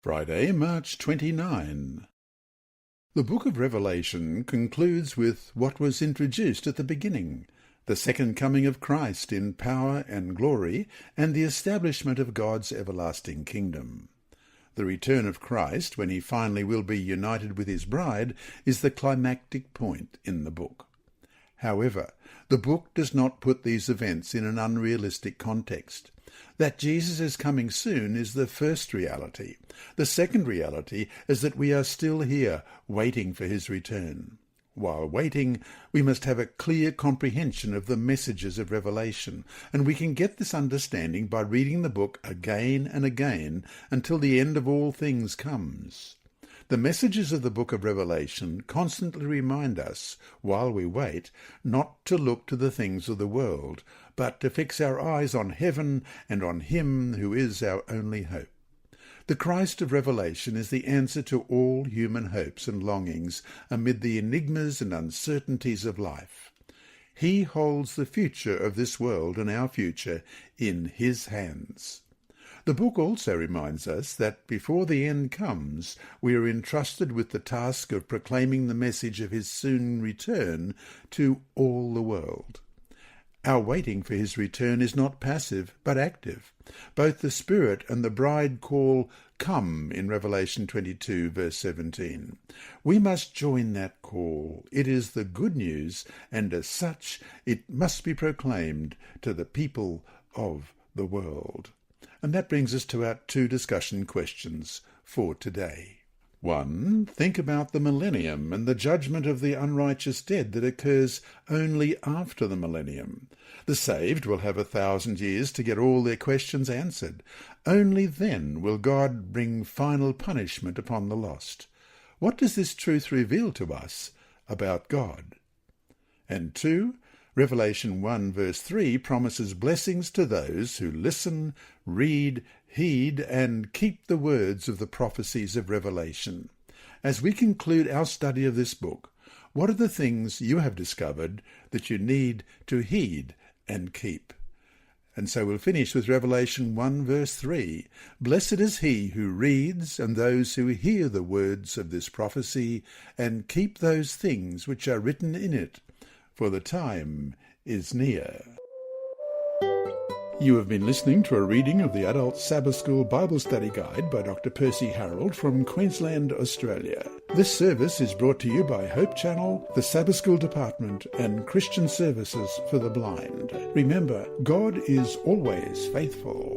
Friday, March 29. The book of Revelation concludes with what was introduced at the beginning, the second coming of Christ in power and glory, and the establishment of God's everlasting kingdom. The return of Christ, when he finally will be united with his bride, is the climactic point in the book. However, the book does not put these events in an unrealistic context. That Jesus is coming soon is the first reality. The second reality is that we are still here, waiting for his return. While waiting, we must have a clear comprehension of the messages of Revelation, and we can get this understanding by reading the book again and again until the end of all things comes. The messages of the book of Revelation constantly remind us, while we wait, not to look to the things of the world, but to fix our eyes on heaven and on him who is our only hope. The Christ of Revelation is the answer to all human hopes and longings amid the enigmas and uncertainties of life. He holds the future of this world and our future in his hands. The book also reminds us that before the end comes, we are entrusted with the task of proclaiming the message of his soon return to all the world. Our waiting for his return is not passive, but active. Both the Spirit and the bride call, "Come," in Revelation 22, verse 17. We must join that call. It is the good news, and as such, it must be proclaimed to the people of the world. And that brings us to our two discussion questions for today. 1. Think about the millennium and the judgment of the unrighteous dead that occurs only after the millennium. The saved will have 1,000 years to get all their questions answered. Only then will God bring final punishment upon the lost. What does this truth reveal to us about God? And 2. Revelation 1 verse 3 promises blessings to those who listen, read, heed, and keep the words of the prophecies of Revelation. As we conclude our study of this book, what are the things you have discovered that you need to heed and keep? And so we'll finish with Revelation 1 verse 3. Blessed is he who reads and those who hear the words of this prophecy and keep those things which are written in it, for the time is near. You have been listening to a reading of the Adult Sabbath School Bible Study Guide by Dr. Percy Harold from Queensland, Australia. This service is brought to you by Hope Channel, the Sabbath School Department, and Christian Services for the Blind. Remember, God is always faithful.